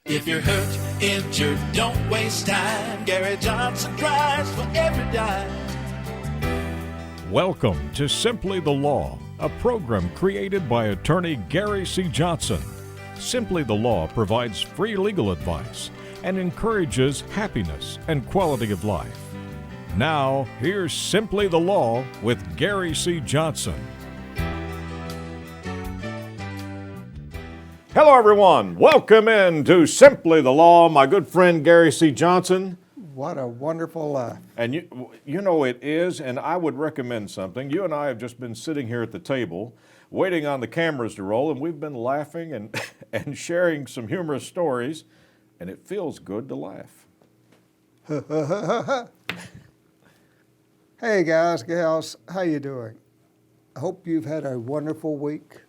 If you're hurt, injured, don't waste time. Gary Johnson cries for every dime. Welcome to Simply the Law, a program created by attorney Gary C. Johnson. Simply the Law provides free legal advice and encourages happiness and quality of life. Now, here's Simply the Law with Gary C. Johnson. Hello, everyone. Welcome in to Simply the Law. My good friend Gary C. Johnson. What a wonderful life. And you know it is, and I would recommend something. You and I have just been sitting here at the table waiting on the cameras to roll, and we've been laughing and sharing some humorous stories, and it feels good to laugh. Hey guys, gals, how you doing? I hope you've had a wonderful week.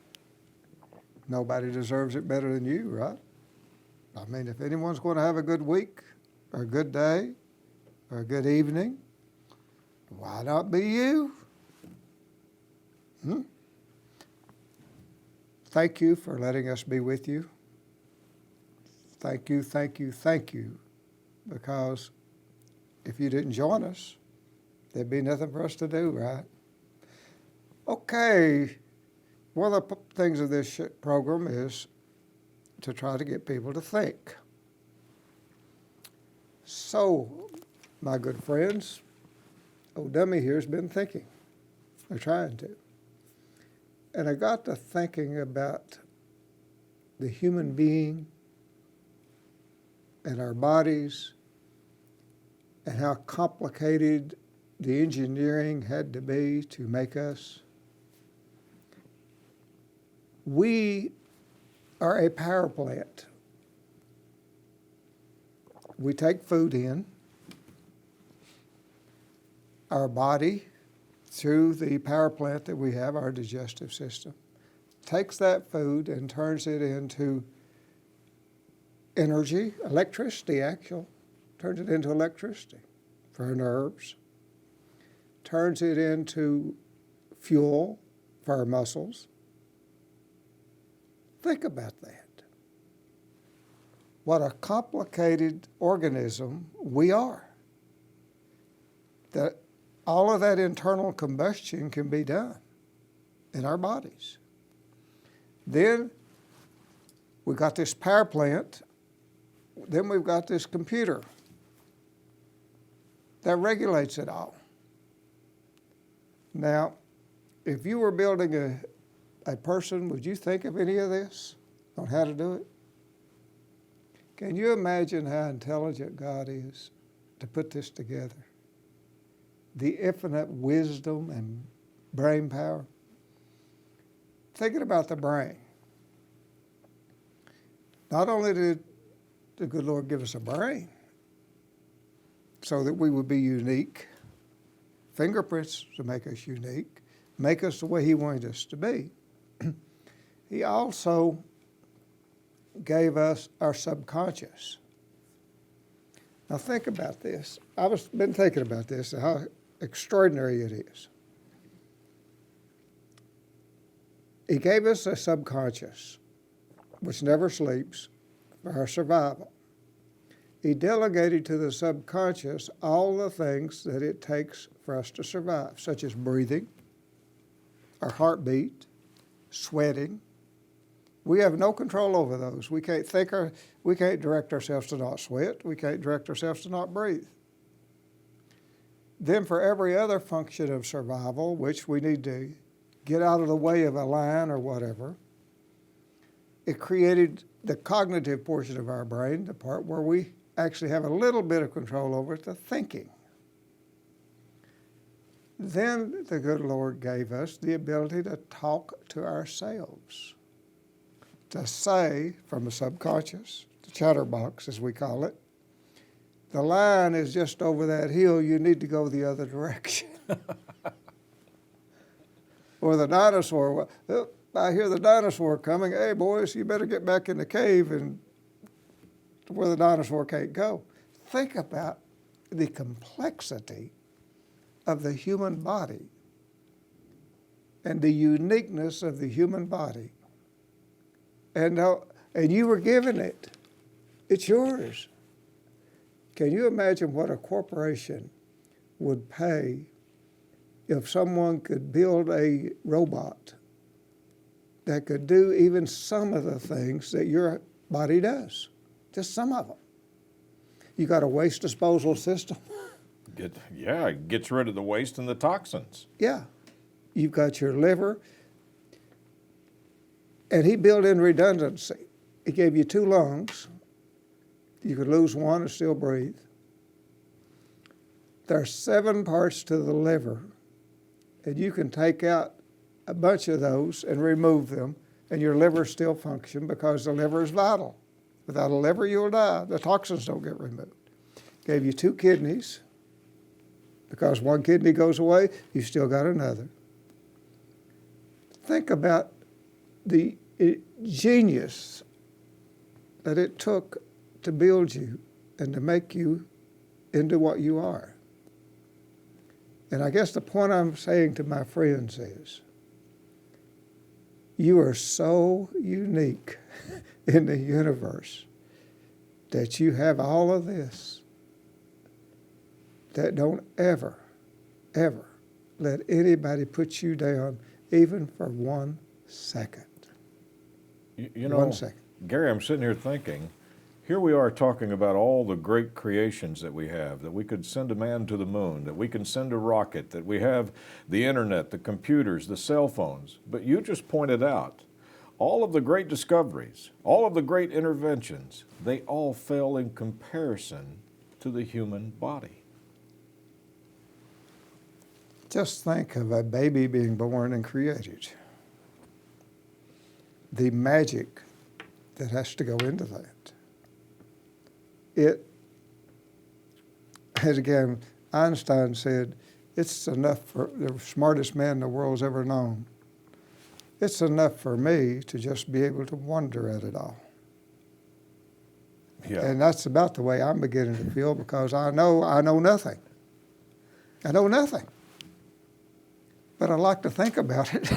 Nobody deserves it better than you, right? I mean, if anyone's going to have a good week or a good day or a good evening, why not be you? Thank you for letting us be with you. Thank you, thank you, thank you. Because if you didn't join us, there'd be nothing for us to do, right? Okay. One of the things of this program is to try to get people to think. So, my good friends, old dummy here's been thinking, or trying to. And I got to thinking about the human being and our bodies and how complicated the engineering had to be to make us. We are a power plant. We take food in. Our body, through the power plant that we have, our digestive system, takes that food and turns it into energy, electricity turns it into electricity for our nerves, turns it into fuel for our muscles. Think about that. What a complicated organism we are. That all of that internal combustion can be done in our bodies. Then we got this power plant. Then we've got this computer that regulates it all. Now, if you were building a person, would you think of any of this on how to do it? Can you imagine how intelligent God is to put this together? The infinite wisdom and brain power. Thinking about the brain. Not only did the good Lord give us a brain so that we would be unique, fingerprints to make us unique, make us the way He wanted us to be, He also gave us our subconscious. Now think about this. I've been thinking about this, how extraordinary it is. He gave us a subconscious, which never sleeps, for our survival. He delegated to the subconscious all the things that it takes for us to survive, such as breathing, our heartbeat, sweating. We have no control over those. We can't direct ourselves to not sweat. We can't direct ourselves to not breathe. Then for every other function of survival, which we need to get out of the way of a lion or whatever, it created the cognitive portion of our brain, the part where we actually have a little bit of control over it, the thinking. Then the good Lord gave us the ability to talk to ourselves, to say from the subconscious, the chatterbox as we call it, the lion is just over that hill, you need to go the other direction. Or the dinosaur, I hear the dinosaur coming, hey boys, you better get back in the cave and where the dinosaur can't go. Think about the complexity of the human body and the uniqueness of the human body. And you were given it. It's yours. Can you imagine what a corporation would pay if someone could build a robot that could do even some of the things that your body does? Just some of them. You got a waste disposal system. It gets rid of the waste and the toxins. Yeah. You've got your liver. And he built in redundancy. He gave you 2 lungs. You could lose one and still breathe. There are 7 parts to the liver, and you can take out a bunch of those and remove them, and your liver still function because the liver is vital. Without a liver, you'll die. The toxins don't get removed. Gave you 2 kidneys. Because one kidney goes away, you still got another. Think about the genius that it took to build you and to make you into what you are. And I guess the point I'm saying to my friends is, you are so unique in the universe that you have all of this, that don't ever, ever let anybody put you down even for 1 second. You know, 1 second. Gary, I'm sitting here thinking, here we are talking about all the great creations that we have, that we could send a man to the moon, that we can send a rocket, that we have the internet, the computers, the cell phones. But you just pointed out, all of the great discoveries, all of the great interventions, they all fail in comparison to the human body. Just think of a baby being born and created. The magic that has to go into that. As again, Einstein said, it's enough for the smartest man the world's ever known. It's enough for me to just be able to wonder at it all. Yeah. And that's about the way I'm beginning to feel, because I know nothing. I know nothing. But I like to think about it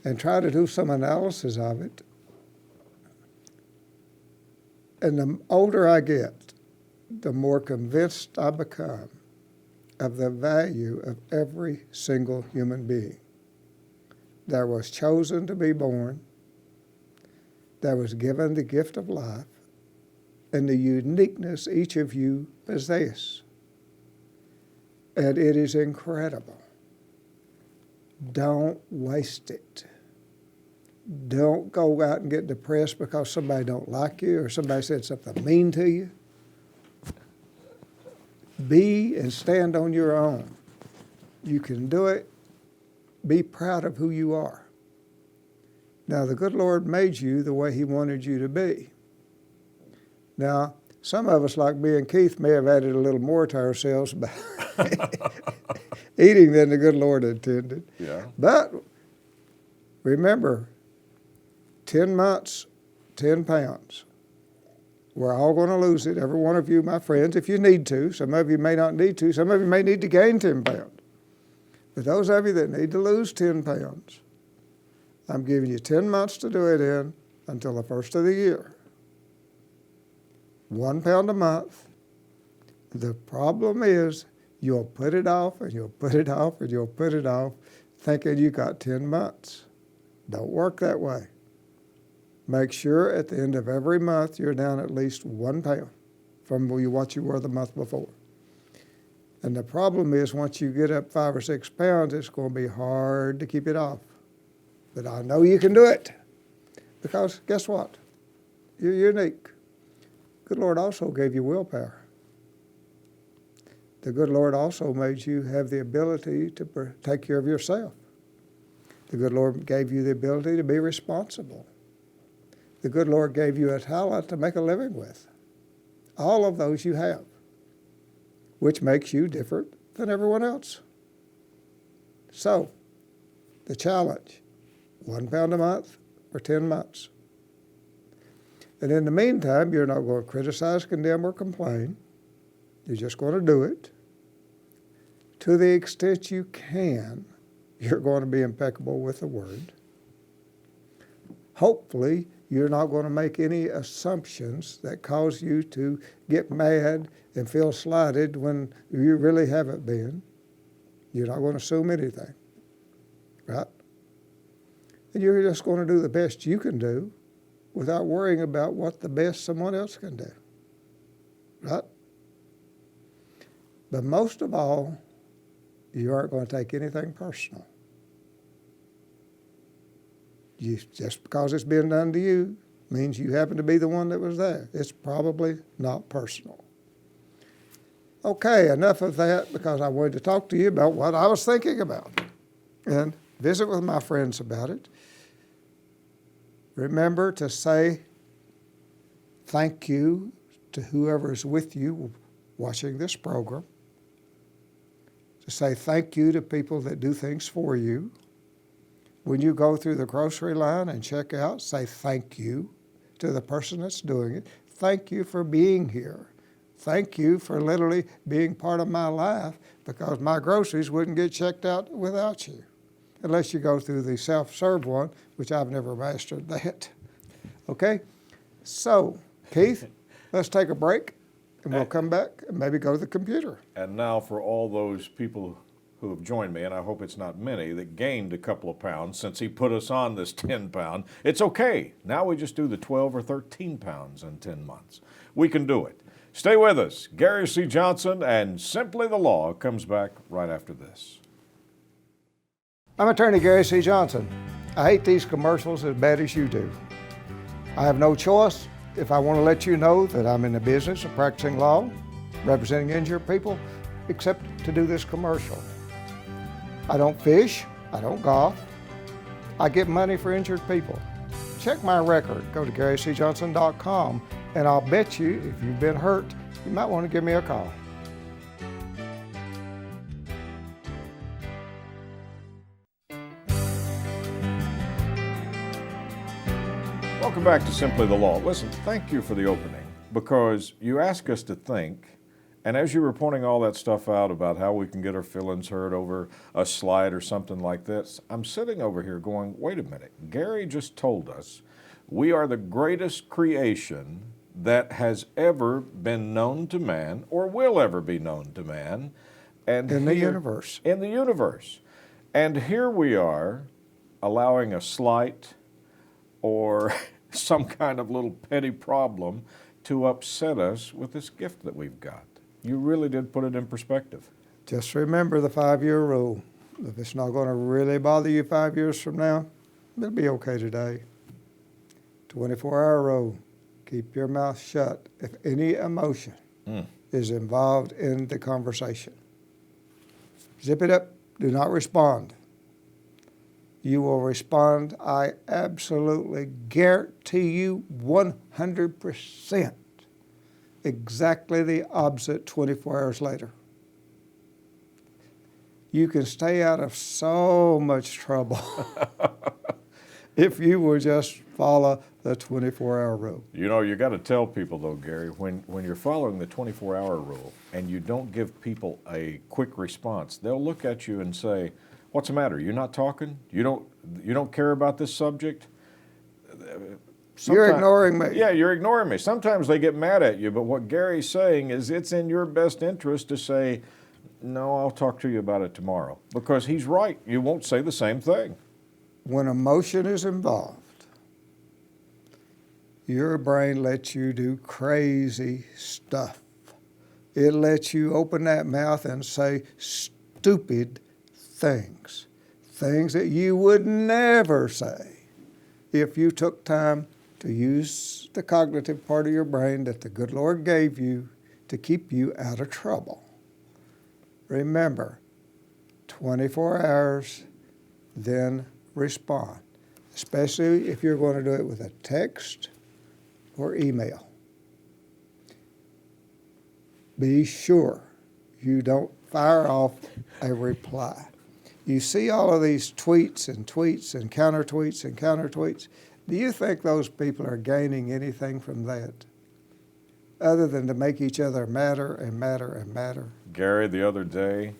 and try to do some analysis of it. And the older I get, the more convinced I become of the value of every single human being that was chosen to be born, that was given the gift of life, and the uniqueness each of you possess. And it is incredible. Don't waste it. Don't go out and get depressed because somebody don't like you or somebody said something mean to you. Be and stand on your own. You can do it. Be proud of who you are. Now, the good Lord made you the way He wanted you to be. Now, some of us, like me and Keith, may have added a little more to ourselves by eating than the good Lord intended. Yeah. But remember, 10 months, 10 pounds. We're all going to lose it, every one of you, my friends, if you need to. Some of you may not need to. Some of you may need to gain 10 pounds. But those of you that need to lose 10 pounds, I'm giving you 10 months to do it in until the first of the year. 1 pound a month. The problem is you'll put it off and you'll put it off and you'll put it off thinking you got 10 months. Don't work that way. Make sure at the end of every month you're down at least 1 pound from what you were the month before. And the problem is once you get up 5 or 6 pounds, it's going to be hard to keep it off. But I know you can do it, because guess what? You're unique. Good Lord also gave you willpower. The good Lord also made you have the ability to take care of yourself. The good Lord gave you the ability to be responsible. The good Lord gave you a talent to make a living with. All of those you have, which makes you different than everyone else. So, the challenge, 1 pound a month for 10 months. And in the meantime, you're not going to criticize, condemn, or complain. You're just going to do it. To the extent you can, you're going to be impeccable with the Word. Hopefully, You're not going to make any assumptions that cause you to get mad and feel slighted when you really haven't been. You're not going to assume anything, right? And you're just going to do the best you can do without worrying about what the best someone else can do, right? But most of all, you aren't going to take anything personal. Just because it's been done to you means you happen to be the one that was there. It's probably not personal. Okay, enough of that, because I wanted to talk to you about what I was thinking about and visit with my friends about it. Remember to say thank you to whoever is with you watching this program. To say thank you to people that do things for you. When you go through the grocery line and check out, say thank you to the person that's doing it. Thank you for being here. Thank you for literally being part of my life, because my groceries wouldn't get checked out without you. Unless you go through the self-serve one, which I've never mastered that. Okay? So, Keith, let's take a break, and we'll come back and maybe go to the computer. And now for all those people who have joined me, and I hope it's not many, that gained a couple of pounds since he put us on this 10-pound, it's okay. Now we just do the 12 or 13 pounds in 10 months. We can do it. Stay with us. Gary C. Johnson and Simply the Law comes back right after this. I'm attorney Gary C. Johnson. I hate these commercials as bad as you do. I have no choice if I want to let you know that I'm in the business of practicing law, representing injured people, except to do this commercial. I don't fish, I don't golf, I get money for injured people. Check my record, go to GaryCJohnson.com, and I'll bet you if you've been hurt, you might want to give me a call. Welcome back to Simply the Law. Listen, thank you for the opening, because you ask us to think, and as you were pointing all that stuff out about how we can get our feelings hurt over a slide or something like this, I'm sitting over here going, wait a minute, Gary just told us we are the greatest creation that has ever been known to man or will ever be known to man. And in the universe. In the universe. And here we are allowing a slight or some kind of little petty problem to upset us with this gift that we've got. You really did put it in perspective. Just remember the 5-year rule. If it's not going to really bother you 5 years from now, it'll be okay today. 24-hour rule. Keep your mouth shut if any emotion is involved in the conversation. Zip it up. Do not respond. You will respond, I absolutely guarantee you 100%, exactly the opposite 24 hours later. You can stay out of so much trouble if you will just follow the 24-hour rule. You know, you got to tell people though, Gary, when you're following the 24-hour rule and you don't give people a quick response, they'll look at you and say, what's the matter? You're not talking? You don't care about this subject? You're ignoring me. Yeah, you're ignoring me. Sometimes they get mad at you, but what Gary's saying is it's in your best interest to say, no, I'll talk to you about it tomorrow. Because he's right. You won't say the same thing. When emotion is involved, your brain lets you do crazy stuff. It lets you open that mouth and say stupid things that you would never say if you took time to use the cognitive part of your brain that the good Lord gave you to keep you out of trouble. Remember, 24 hours, then respond, especially if you're going to do it with a text or email. Be sure you don't fire off a reply. You see all of these tweets and counter tweets and counter tweets. Do you think those people are gaining anything from that other than to make each other madder and madder and madder? Gary, the other day,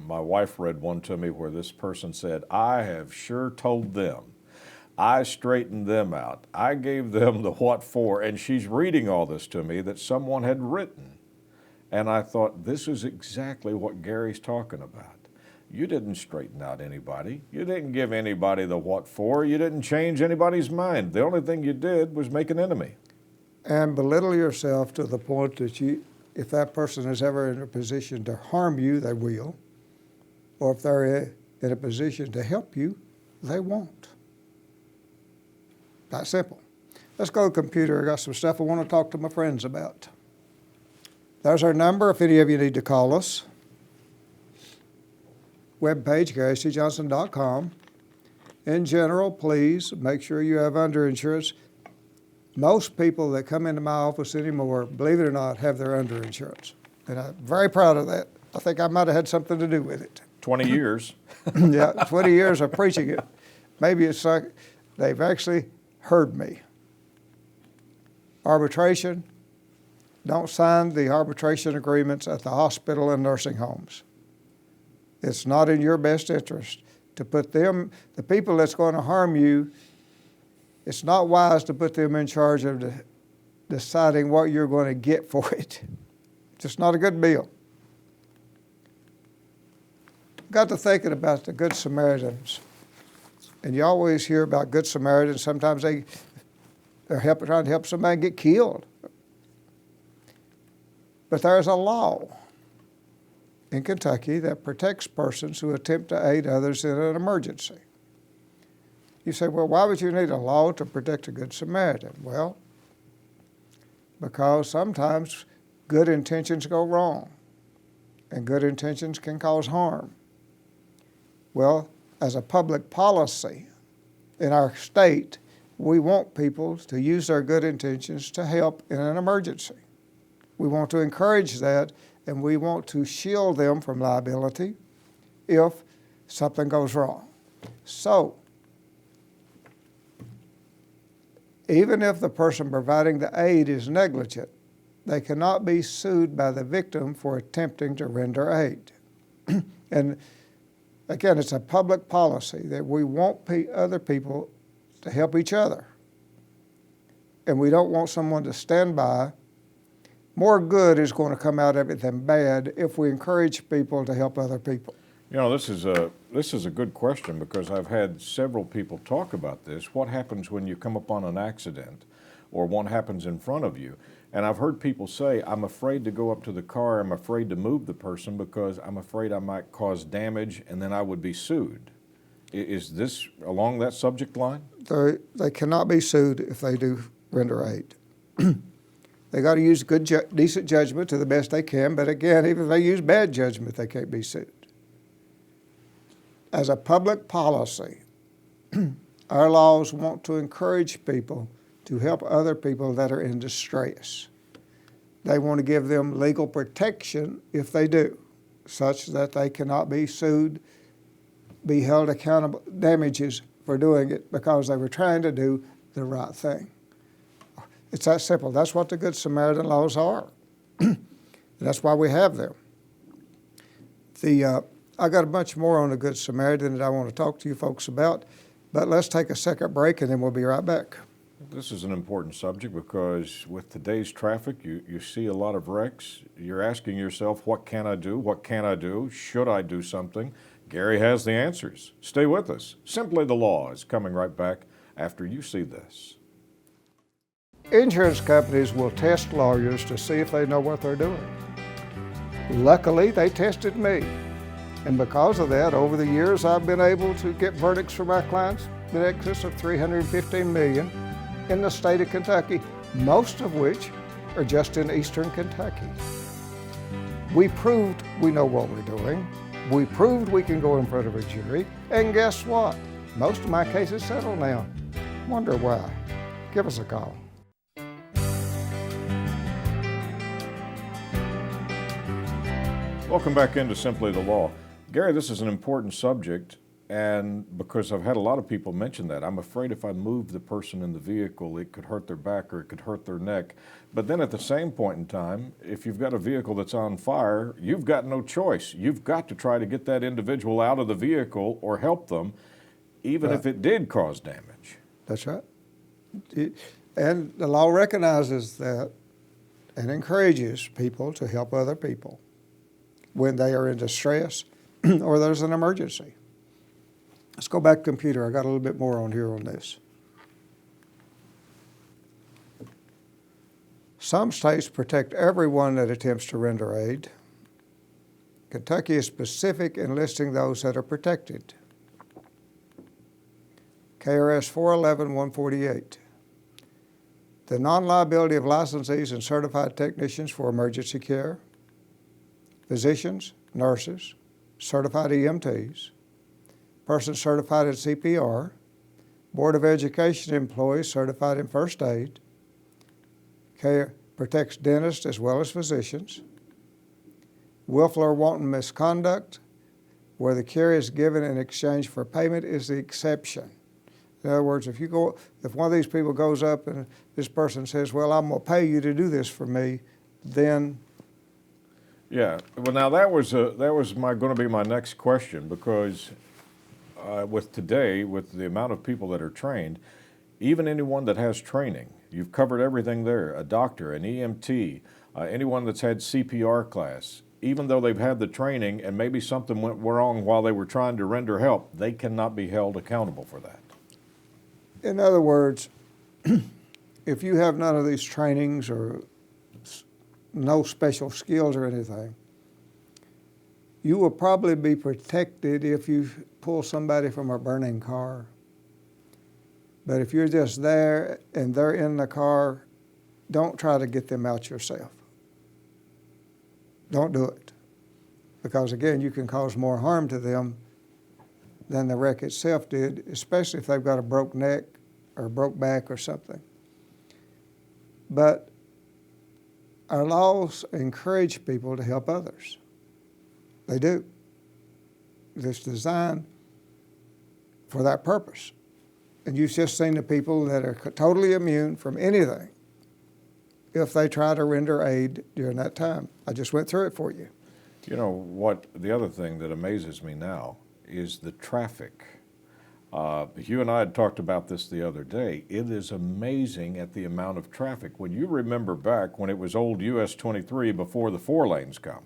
my wife read one to me where this person said, I have sure told them I straightened them out. I gave them the what for, and she's reading all this to me that someone had written. And I thought, this is exactly what Gary's talking about. You didn't straighten out anybody. You didn't give anybody the what for. You didn't change anybody's mind. The only thing you did was make an enemy. And belittle yourself to the point that if that person is ever in a position to harm you, they will. Or if they're in a position to help you, they won't. That simple. Let's go to the computer. I got some stuff I want to talk to my friends about. There's our number if any of you need to call us. Webpage, GaryCJohnson.com. In general, please make sure you have underinsurance. Most people that come into my office anymore, believe it or not, have their underinsurance. And I'm very proud of that. I think I might have had something to do with it. 20 years. Yeah, 20 years of preaching it. Maybe it's like they've actually heard me. Arbitration, don't sign the arbitration agreements at the hospital and nursing homes. It's not in your best interest to put them, the people that's going to harm you, it's not wise to put them in charge of deciding what you're going to get for it. It's just not a good deal. Got to thinking about the Good Samaritans. And you always hear about Good Samaritans. Sometimes they're trying to help somebody get killed. But there's a law in Kentucky that protects persons who attempt to aid others in an emergency. You say, well, why would you need a law to protect a Good Samaritan? Well, because sometimes good intentions go wrong, and good intentions can cause harm. Well, as a public policy in our state, we want people to use their good intentions to help in an emergency. We want to encourage that, and we want to shield them from liability if something goes wrong. So, even if the person providing the aid is negligent, they cannot be sued by the victim for attempting to render aid. And again, it's a public policy that we want other people to help each other. And we don't want someone to stand by. More good is going to come out of it than bad if we encourage people to help other people. You know, this is a good question because I've had several people talk about this. What happens when you come upon an accident or one happens in front of you? And I've heard people say, I'm afraid to go up to the car, I'm afraid to move the person because I'm afraid I might cause damage and then I would be sued. Is this along that subject line? They cannot be sued if they do render aid. They got to use good, decent judgment to the best they can, but again, even if they use bad judgment, they can't be sued. As a public policy, our laws want to encourage people to help other people that are in distress. They want to give them legal protection if they do, such that they cannot be sued, be held accountable, damages for doing it because they were trying to do the right thing. It's that simple. That's what the Good Samaritan laws are. That's why we have them. I got a bunch more on the Good Samaritan that I want to talk to you folks about, but let's take a second break and then we'll be right back. This is an important subject because with today's traffic, you see a lot of wrecks. You're asking yourself, what can I do? What can I do? Should I do something? Gary has the answers. Stay with us. Simply the Law is coming right back after you see this. Insurance companies will test lawyers to see if they know what they're doing. Luckily, they tested me. And because of that, over the years, I've been able to get verdicts for my clients in excess of $315 million in the state of Kentucky, most of which are just in eastern Kentucky. We proved we know what we're doing. We proved we can go in front of a jury. And guess what? Most of my cases settle now. Wonder why? Give us a call. Welcome back into Simply the Law. Gary, this is an important subject, and because I've had a lot of people mention that, I'm afraid if I move the person in the vehicle, it could hurt their back or it could hurt their neck. But then at the same point in time, if you've got a vehicle that's on fire, you've got no choice. You've got to try to get that individual out of the vehicle or help them, even if it did cause damage. That's right. And the law recognizes that and encourages people to help other people when they are in distress or there's an emergency. Let's go back to computer. I got a little bit more on here on this. Some states protect everyone that attempts to render aid. Kentucky is specific in listing those that are protected. KRS 411-148. The non-liability of licensees and certified technicians for emergency care, physicians, nurses, certified EMTs, persons certified in CPR, Board of Education employees certified in first aid, care protects dentists as well as physicians, willful or wanton misconduct, where the care is given in exchange for payment is the exception. In other words, if one of these people goes up and this person says, well, I'm going to pay you to do this for me, then... Yeah, well now that was going to be my next question, because with today, with the amount of people that are trained, even anyone that has training, you've covered everything there, a doctor, an EMT, anyone that's had CPR class, even though they've had the training and maybe something went wrong while they were trying to render help, they cannot be held accountable for that. In other words, if you have none of these trainings or no special skills or anything, you will probably be protected if you pull somebody from a burning car. But if you're just there and they're in the car, don't try to get them out yourself. Don't do it. Because again, you can cause more harm to them than the wreck itself did, especially if they've got a broke neck or broke back or something. But our laws encourage people to help others. They do. It's designed for that purpose. And you've just seen the people that are totally immune from anything if they try to render aid during that time. I just went through it for you. You know what, the other thing that amazes me now is the traffic. You and I had talked about this the other day. It is amazing at the amount of traffic. When you remember back when it was old US 23 before the 4 lanes come,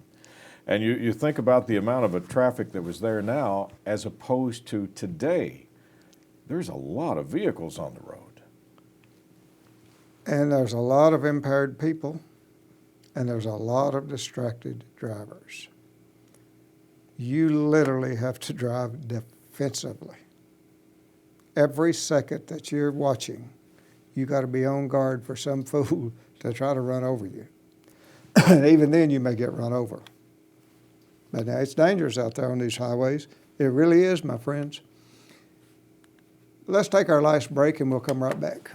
and you think about the amount of traffic that was there now as opposed to today, there's a lot of vehicles on the road. And there's a lot of impaired people, and there's a lot of distracted drivers. You literally have to drive defensively. Every second that you're watching, you got to be on guard for some fool to try to run over you. And even then you may get run over. But now it's dangerous out there on these highways. It really is, my friends. Let's take our last break and we'll come right back.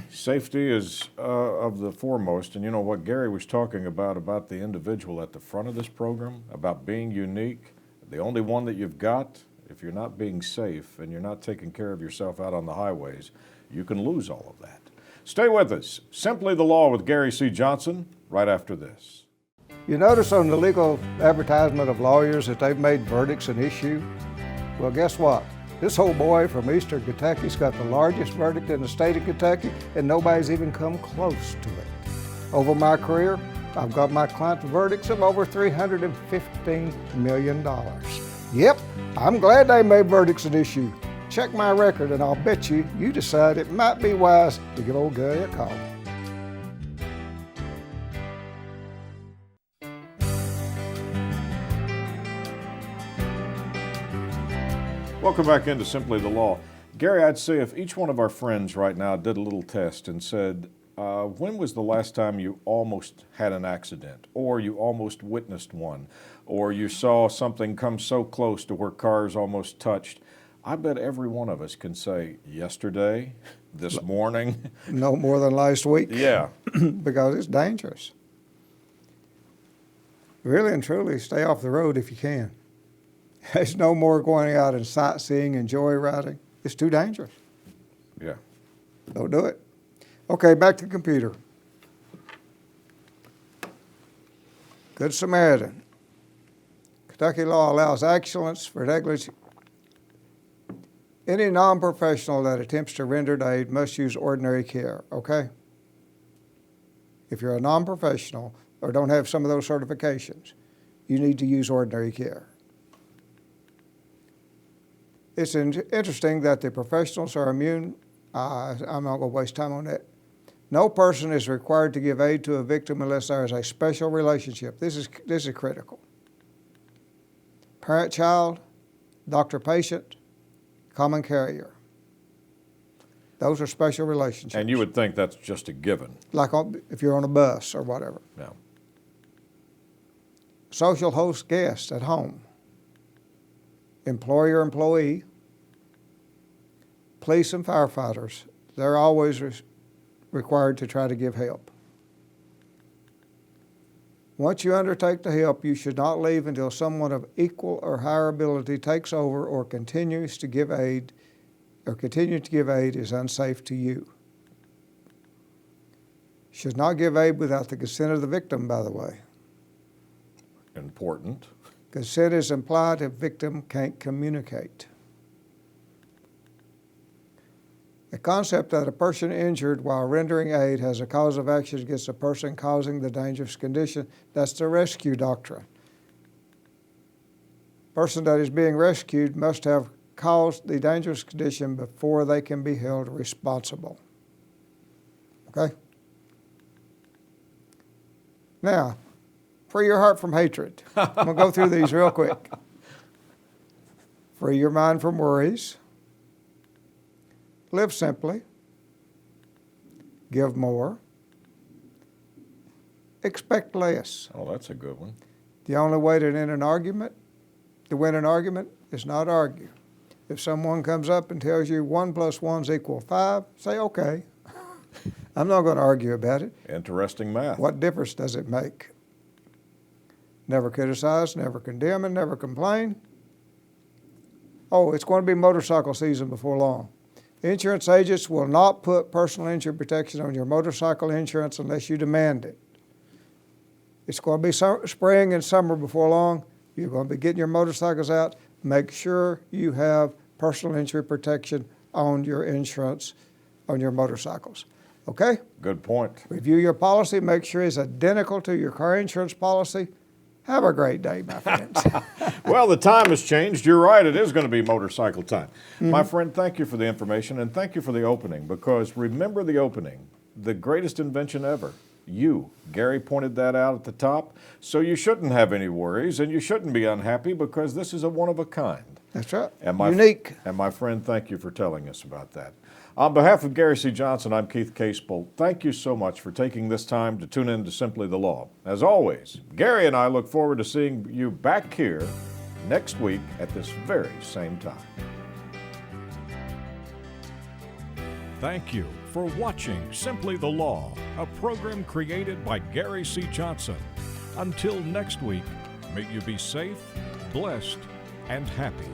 Safety is of the foremost, and you know what Gary was talking about the individual at the front of this program, about being unique, the only one that you've got. If you're not being safe and you're not taking care of yourself out on the highways, you can lose all of that. Stay with us. Simply the Law with Gary C. Johnson, right after this. You notice on the legal advertisement of lawyers that they've made verdicts an issue? Well, guess what? This old boy from Eastern Kentucky's got the largest verdict in the state of Kentucky, and nobody's even come close to it. Over my career, I've got my client verdicts of over $315 million. Yep, I'm glad they made verdicts an issue. Check my record and I'll bet you decide it might be wise to give old Gary a call. Welcome back into Simply the Law. Gary, I'd say if each one of our friends right now did a little test and said, when was the last time you almost had an accident, or you almost witnessed one, or you saw something come so close to where cars almost touched, I bet every one of us can say, yesterday, this morning. No more than last week. Yeah. Because it's dangerous. Really and truly, stay off the road if you can. There's no more going out and sightseeing and joyriding. It's too dangerous. Yeah. Don't do it. Okay, back to the computer. Good Samaritan. Kentucky law allows accidents for negligence. Any non-professional that attempts to render aid must use ordinary care, okay? If you're a non-professional or don't have some of those certifications, you need to use ordinary care. It's interesting that the professionals are immune. I'm not going to waste time on that. No person is required to give aid to a victim unless there is a special relationship. This is critical. Parent-child, doctor-patient, common carrier. Those are special relationships. And you would think that's just a given. Like if you're on a bus or whatever. Yeah. Social host guest at home. Employer, employee. Police and firefighters. They're always required to try to give help. Once you undertake to help, you should not leave until someone of equal or higher ability takes over or continues to give aid, or continue to give aid is unsafe to you. Should not give aid without the consent of the victim, by the way. Important. Consent is implied if victim can't communicate. The concept that a person injured while rendering aid has a cause of action against the person causing the dangerous condition, that's the rescue doctrine. Person that is being rescued must have caused the dangerous condition before they can be held responsible. Okay? Now, free your heart from hatred. I'm going to go through these real quick. Free your mind from worries. Live simply. Give more. Expect less. Oh, that's a good one. The only way to win an argument is not argue. If someone comes up and tells you 1 + 1 = 5, say, okay. I'm not going to argue about it. Interesting math. What difference does it make? Never criticize, never condemn, and never complain. Oh, it's going to be motorcycle season before long. Insurance agents will not put personal injury protection on your motorcycle insurance unless you demand it. It's going to be spring and summer before long. You're going to be getting your motorcycles out. Make sure you have personal injury protection on your insurance on your motorcycles. Okay? Good point. Review your policy. Make sure it's identical to your car insurance policy. Have a great day, my friends. Well, the time has changed. You're right. It is going to be motorcycle time. My friend, thank you for the information and thank you for the opening, because remember the opening, the greatest invention ever. You. Gary pointed that out at the top. So you shouldn't have any worries and you shouldn't be unhappy, because this is a one of a kind. That's right. And unique. And my friend, thank you for telling us about that. On behalf of Gary C. Johnson, I'm Keith Casebolt. Thank you so much for taking this time to tune in to Simply the Law. As always, Gary and I look forward to seeing you back here next week at this very same time. Thank you for watching Simply the Law, a program created by Gary C. Johnson. Until next week, may you be safe, blessed, and happy.